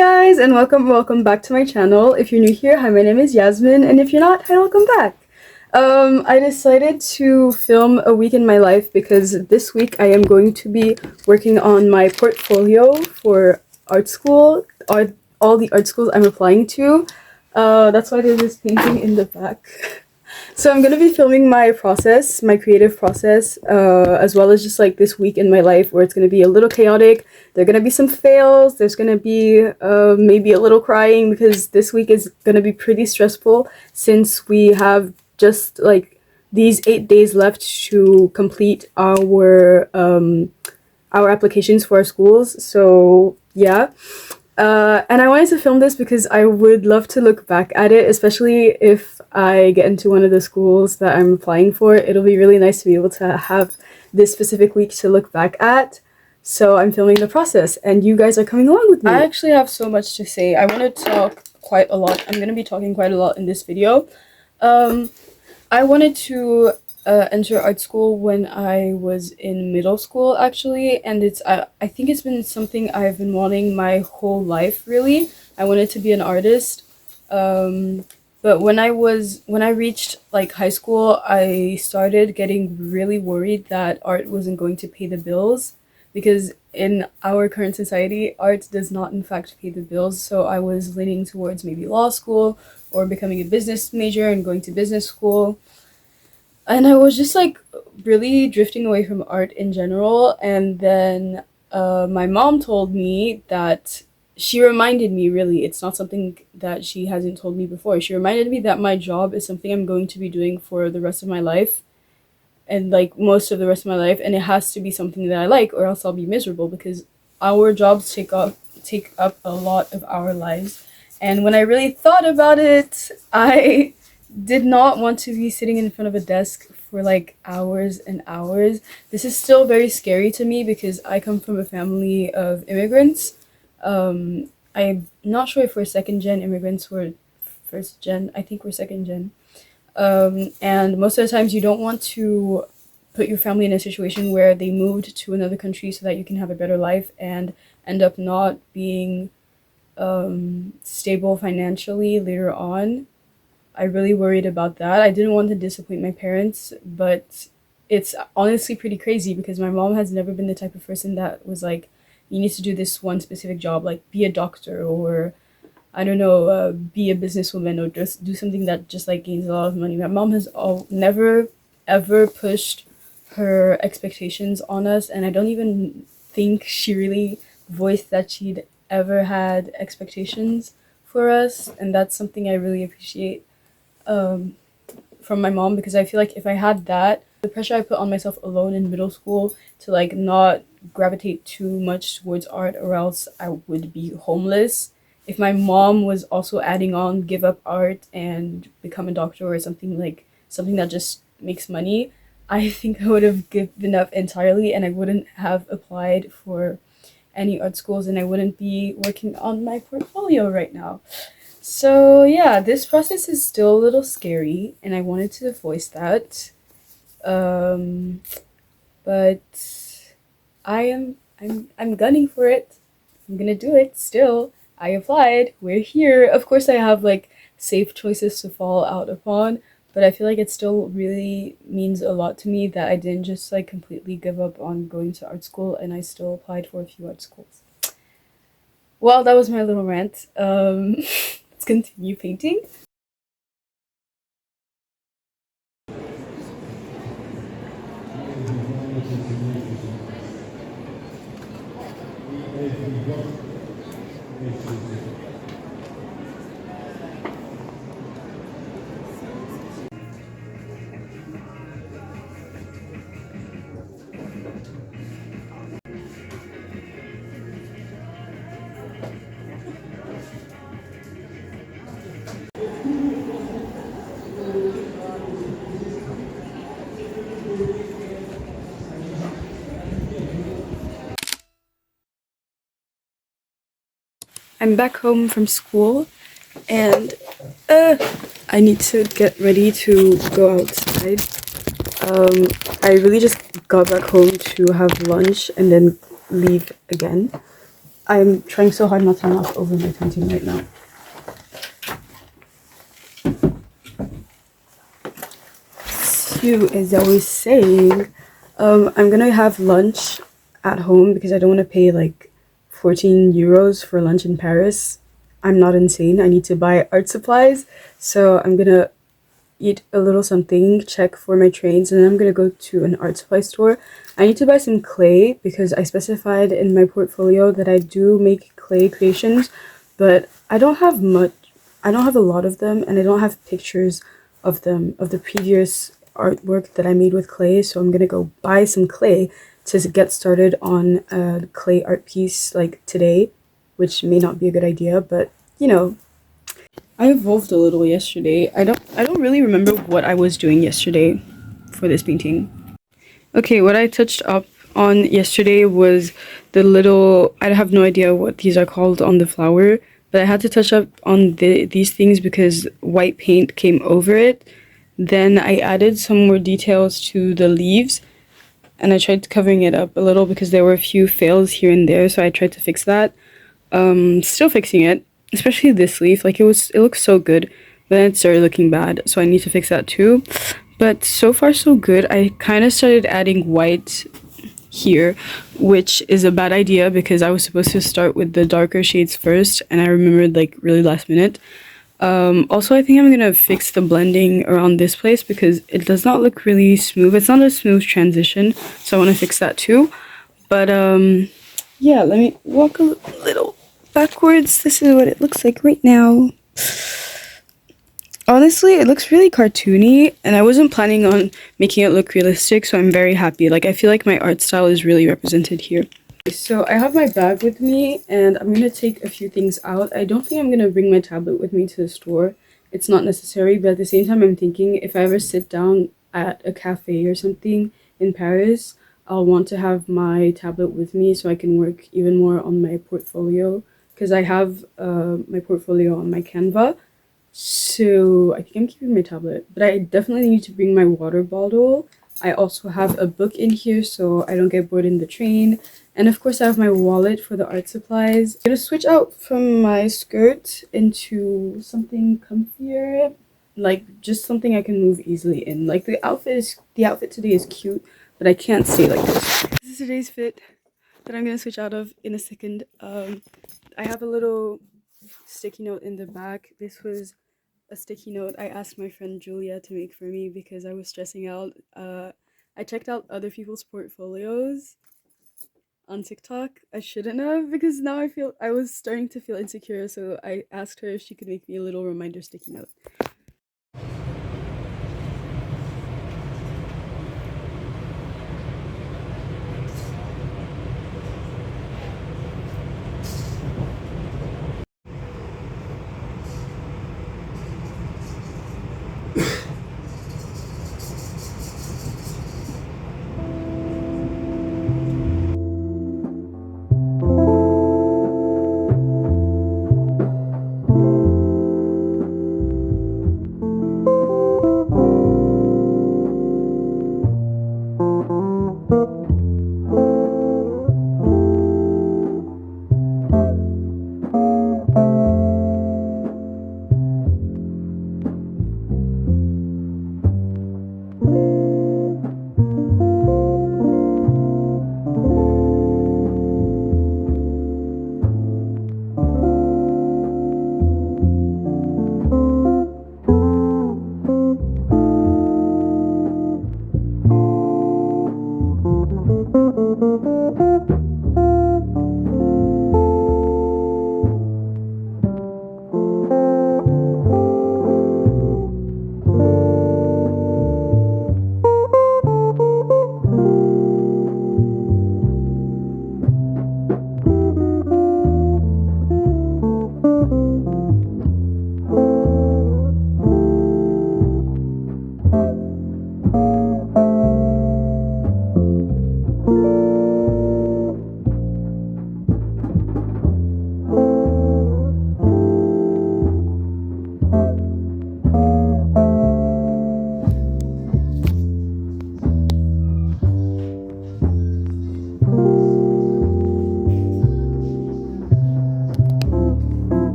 guys, and welcome back to my channel. If you're new here, hi, my name is Yasmine, and if you're not, hi, welcome back. I decided to film a week in my life because this week I am going to be working on my portfolio for art school, all the art schools I'm applying to. That's why there's this painting in the back. So I'm gonna be filming my process, my creative process, as well as just like this week in my life where it's gonna be a little chaotic. There are gonna be some fails. There's gonna be maybe a little crying because this week is gonna be pretty stressful since we have just like these 8 days left to complete our applications for our schools. So yeah. And I wanted to film this because I would love to look back at it, especially if I get into one of the schools that I'm applying for. It'll be really nice to be able to have this specific week to look back at. So I'm filming the process, and you guys are coming along with me. I actually have so much to say. I want to talk quite a lot. I'm going to be talking quite a lot in this video. I wanted to enter art school when I was in middle school, actually, and I think it's been something I've been wanting my whole life, really. I wanted to be an artist, but when I reached like high school, I started getting really worried that art wasn't going to pay the bills, because in our current society, art does not in fact pay the bills. So I was leaning towards maybe law school or becoming a business major and going to business school. And I was just like really drifting away from art in general. And then my mom told me that she reminded me, really, it's not something that she hasn't told me before. She reminded me that my job is something I'm going to be doing for the rest of my life, and like most of the rest of my life. And it has to be something that I like, or else I'll be miserable, because our jobs take up a lot of our lives. And when I really thought about it, I did not want to be sitting in front of a desk for like hours and hours. This is still very scary to me because I come from a family of immigrants. I'm not sure if we're second gen immigrants or first gen. I think we're second gen. And most of the times you don't want to put your family in a situation where they moved to another country so that you can have a better life and end up not being stable financially later on. I really worried about that. I didn't want to disappoint my parents, but it's honestly pretty crazy because my mom has never been the type of person that was like, you need to do this one specific job, like be a doctor, or I don't know, be a businesswoman, or just do something that just like gains a lot of money. My mom has never ever pushed her expectations on us, and I don't even think she really voiced that she'd ever had expectations for us, and that's something I really appreciate from my mom, because I feel like if I had that, the pressure I put on myself alone in middle school to like not gravitate too much towards art, or else I would be homeless. If my mom was also adding on give up art and become a doctor or something that just makes money, I think I would have given up entirely, and I wouldn't have applied for any art schools, and I wouldn't be working on my portfolio right now. So yeah, this process is still a little scary, and I wanted to voice that. But I'm gunning for it. I'm gonna do it still. I applied. We're here. Of course, I have like safe choices to fall out upon, but I feel like it still really means a lot to me that I didn't just like completely give up on going to art school, and I still applied for a few art schools. Well, that was my little rant. Let's continue painting. I'm back home from school, and I need to get ready to go outside. I really just got back home to have lunch and then leave again. I'm trying so hard not to knock over my painting right now. So, as I was saying, I'm gonna have lunch at home because I don't want to pay like 14 euros for lunch in Paris. I'm not insane. I need to buy art supplies. So I'm gonna eat a little something, check for my trains, and then I'm gonna go to an art supply store. I need to buy some clay because I specified in my portfolio that I do make clay creations, but I don't have much. I don't have a lot of them, and I don't have pictures of them, of the previous artwork that I made with clay. So I'm gonna go buy some clay to get started on a clay art piece like today, which may not be a good idea, but you know, I evolved a little yesterday. I don't really remember what I was doing yesterday for this painting. Okay, what I touched up on yesterday was the little, I have no idea what these are called on the flower, but I had to touch up on these things because white paint came over it. Then I added some more details to the leaves, and I tried covering it up a little because there were a few fails here and there, so I tried to fix that. Still fixing it, especially this leaf. Like it looks so good, but then it started looking bad, so I need to fix that too. But so far so good. I kind of started adding white here, which is a bad idea because I was supposed to start with the darker shades first, and I remembered like really last minute. Also, I think I'm gonna fix the blending around this place because it does not look really smooth. It's not a smooth transition, so I want to fix that too. But yeah, let me walk a little backwards. This is what it looks like right now. Honestly, it looks really cartoony, and I wasn't planning on making it look realistic, so I'm very happy. Like, I feel like my art style is really represented here. So I have my bag with me, and I'm gonna take a few things out. I don't think I'm gonna bring my tablet with me to the store. It's not necessary, but at the same time, I'm thinking if I ever sit down at a cafe or something in Paris, I'll want to have my tablet with me so I can work even more on my portfolio, because I have my portfolio on my Canva. So I think I'm keeping my tablet, but I definitely need to bring my water bottle. I also have a book in here so I don't get bored in the train. And of course I have my wallet for the art supplies. I'm gonna switch out from my skirt into something comfier, like just something I can move easily in. Like the outfit today is cute, but I can't stay like this. This is today's fit that I'm gonna switch out of in a second. I have a little sticky note in the back. This was a sticky note I asked my friend Julia to make for me because I was stressing out. I checked out other people's portfolios on TikTok. I shouldn't have because now I was starting to feel insecure, so I asked her if she could make me a little reminder sticky note.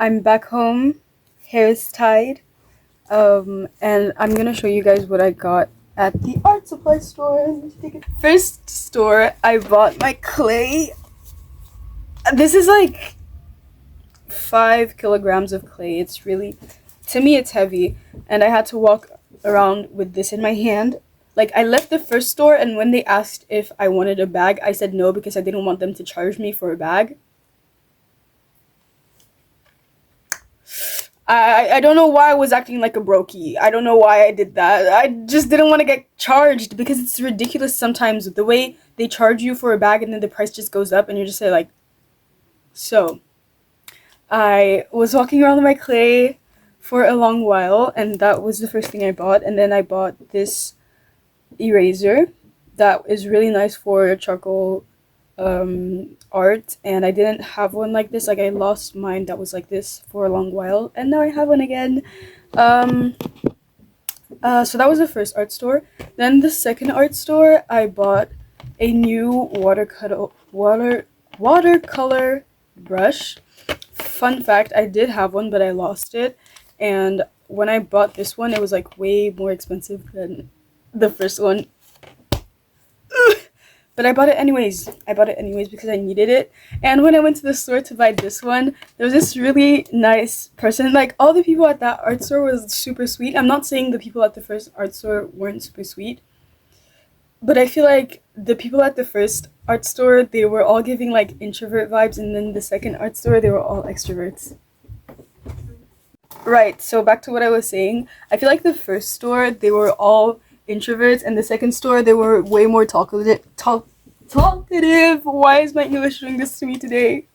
I'm back home, hair is tied, and I'm gonna show you guys what I got at the art supply store. First store, I bought my clay. This is like 5 kilograms of clay. It's really, to me, it's heavy, and I had to walk around with this in my hand. Like, I left the first store, and when they asked if I wanted a bag, I said no because I didn't want them to charge me for a bag. I don't know why I was acting like a brokey. I don't know why I did that. I just didn't want to get charged because it's ridiculous sometimes the way they charge you for a bag and then the price just goes up and you're just like, so. I was walking around with my clay for a long while, and that was the first thing I bought. And then I bought this eraser that is really nice for charcoal art, and I didn't have one like this. Like, I lost mine that was like this for a long while, and now I have one again. So that was the first art store. Then the second art store, I bought a new watercolor brush. Fun fact, I did have one, but I lost it, and when I bought this one, it was like way more expensive than the first one. But I bought it anyways. Because I needed it. And when I went to the store to buy this one, there was this really nice person. Like, all the people at that art store was super sweet. I'm not saying the people at the first art store weren't super sweet, but I feel like the people at the first art store, they were all giving like introvert vibes, and then the second art store, they were all extroverts. Right, so back to what I was saying. I feel like the first store, they were all introverts, and the second store, they were way more talkative. Why is my English doing this to me today?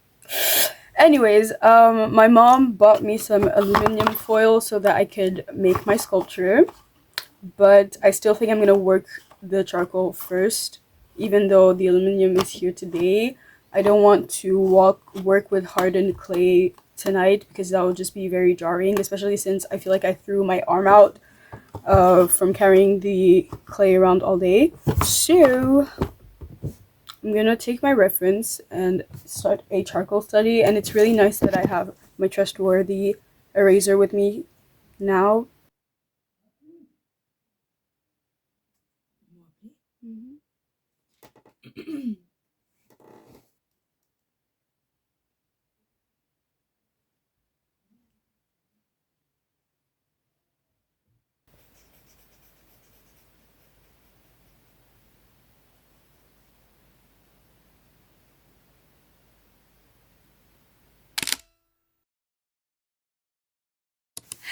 Anyways, my mom bought me some aluminum foil so that I could make my sculpture, but I still think I'm gonna work the charcoal first, even though the aluminum is here today. I don't want to work with hardened clay tonight because that will just be very jarring, especially since I feel like I threw my arm out from carrying the clay around all day. So I'm gonna take my reference and start a charcoal study, and it's really nice that I have my trustworthy eraser with me now.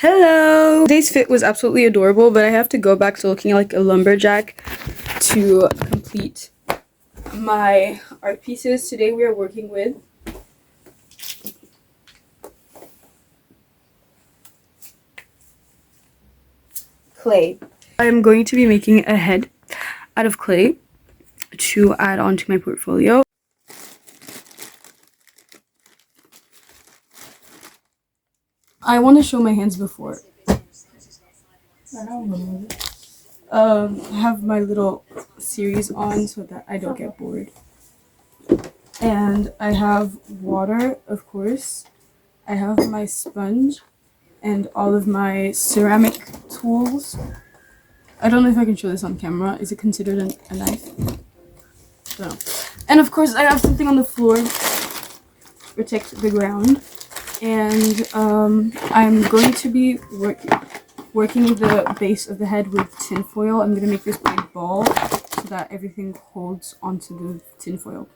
Hello! Today's fit was absolutely adorable, but I have to go back to looking like a lumberjack to complete my art pieces. Today we are working with clay. I am going to be making a head out of clay to add on to my portfolio. I want to show my hands before. I have my little series on so that I don't get bored. And I have water, of course. I have my sponge and all of my ceramic tools. I don't know if I can show this on camera. Is it considered a knife? No. And of course I have something on the floor to protect the ground. And I'm going to be working the base of the head with tin foil. I'm going to make this big ball so that everything holds onto the tin foil.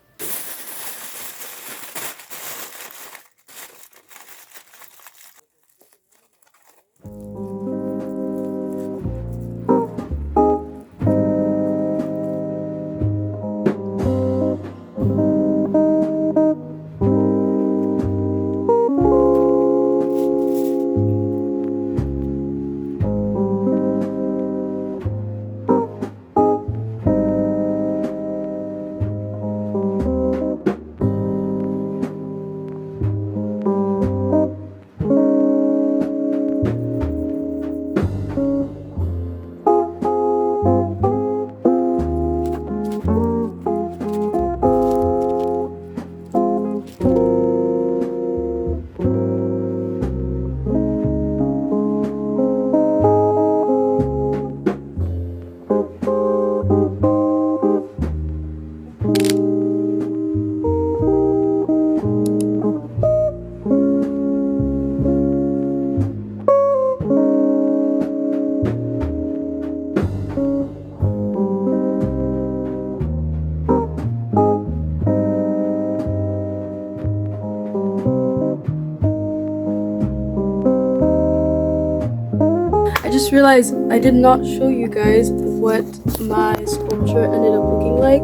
just realized I did not show you guys what my sculpture ended up looking like.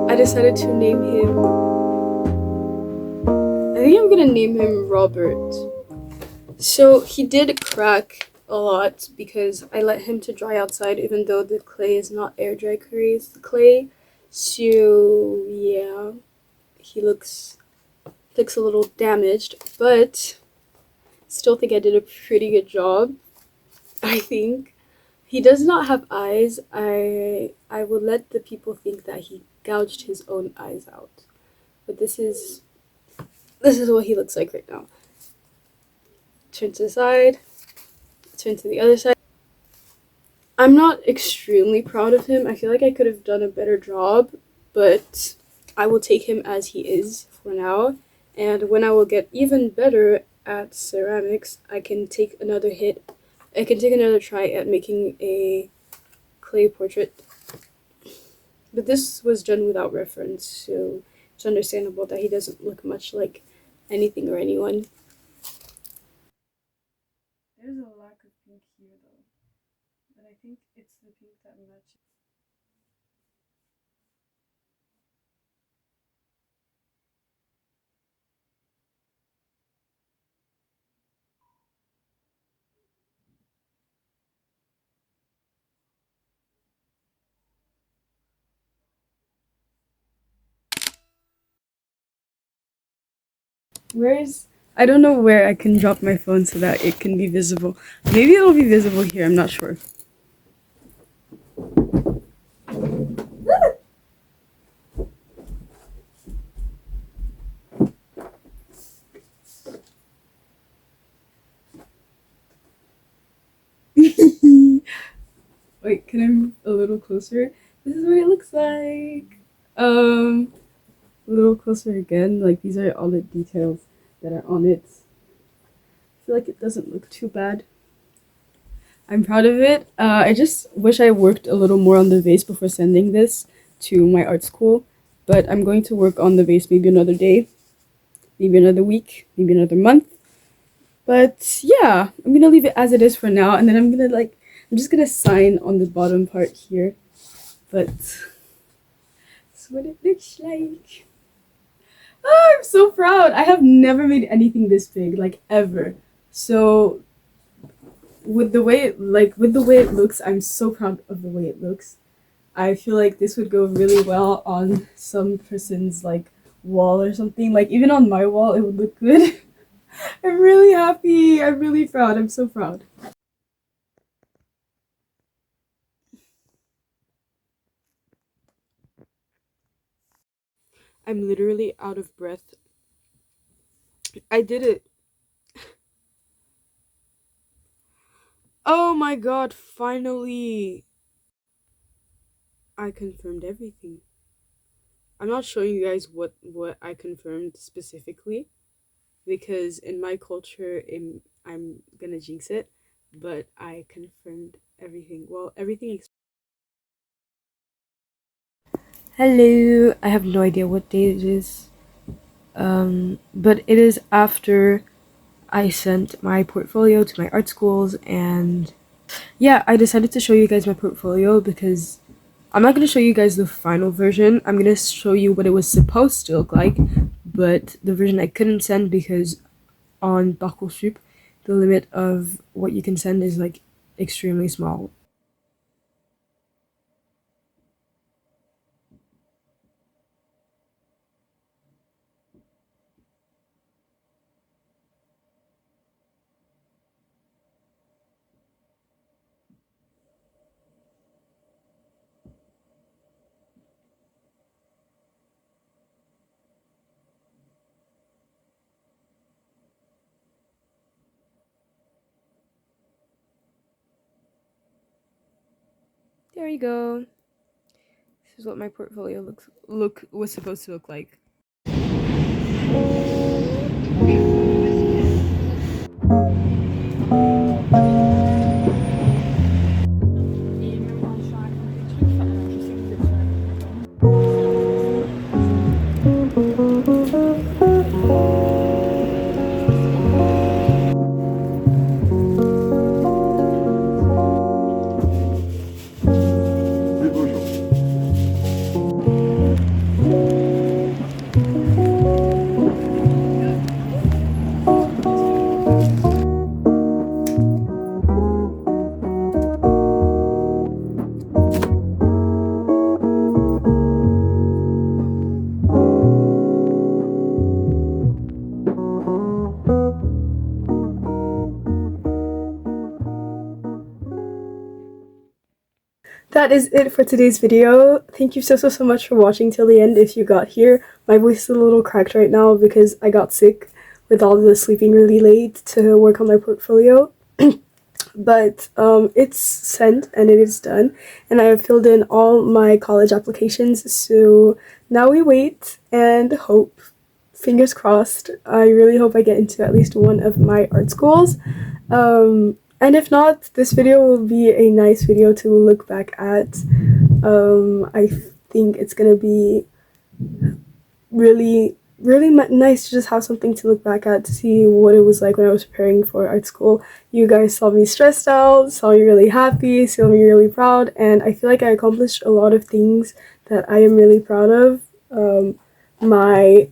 I decided to name him, I think I'm gonna name him Robert. So he did crack a lot because I let him to dry outside, even though the clay is not air dry clay. So yeah, he looks a little damaged, but still think I did a pretty good job. I think he does not have eyes. I will let the people think that he gouged his own eyes out, but this is what he looks like right now. Turn to the side, turn to the other side. I'm not extremely proud of him. I feel like I could have done a better job, but I will take him as he is for now. And when I will get even better at ceramics, I can take another try at making a clay portrait. But this was done without reference, so it's understandable that he doesn't look much like anything or anyone. There's a lack of pink here though, but I think it's the pink that matches. I don't know where I can drop my phone so that it can be visible. Maybe it'll be visible here, I'm not sure. Wait, can I move a little closer? This is what it looks like. A little closer again. Like, these are all the details that are on it. I feel like it doesn't look too bad. I'm proud of it. I just wish I worked a little more on the vase before sending this to my art school. But I'm going to work on the vase maybe another day, maybe another week, maybe another month. But yeah, I'm gonna leave it as it is for now, and then I'm just gonna sign on the bottom part here. But that's what it looks like. Oh, I'm so proud. I have never made anything this big, like ever. So with the way it looks, I'm so proud of the way it looks. I feel like this would go really well on some person's like wall or something. Like even on my wall, it would look good. I'm really happy. I'm really proud. I'm so proud. I'm literally out of breath. I did it. Oh my god, finally. I confirmed everything. I'm not showing you guys what I confirmed specifically because in my culture I'm gonna jinx it, but I confirmed everything. Well, everything. Hello, I have no idea what day it is. But it is after I sent my portfolio to my art schools, and yeah, I decided to show you guys my portfolio because I'm not going to show you guys the final version. I'm going to show you what it was supposed to look like, but the version I couldn't send because on Parcoursup, the limit of what you can send is like extremely small. There you go. This is what my portfolio was supposed to look like. that is it for today's video. Thank you so much for watching till the end if you got here. My voice is a little cracked right now because I got sick with all the sleeping really late to work on my portfolio. But it's sent and it is done, and I have filled in all my college applications, so now we wait and hope. Fingers crossed. I really hope I get into at least one of my art schools. And if not, this video will be a nice video to look back at. I think it's gonna be really nice to just have something to look back at, to see what it was like when I was preparing for art school. You guys saw me stressed out, saw me really happy, saw me really proud, and I feel like I accomplished a lot of things that I am really proud of. My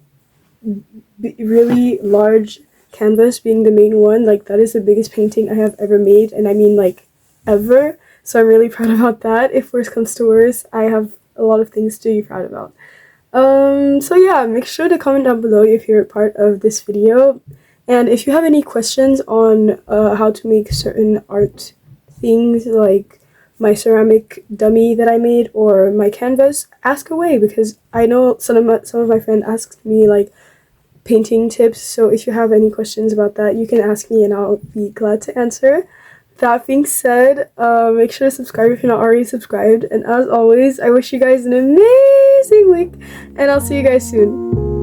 really large canvas being the main one, like that is the biggest painting I have ever made, and I mean like ever, so I'm really proud about that. If worse comes to worse, I have a lot of things to be proud about. So yeah, make sure to comment down below if you're a part of this video, and if you have any questions on how to make certain art things, like my ceramic dummy that I made or my canvas, ask away, because I know some of my friends asked me like painting tips, so if you have any questions about that, you can ask me and I'll be glad to answer. That being said, make sure to subscribe if you're not already subscribed, and as always, I wish you guys an amazing week, and I'll see you guys soon.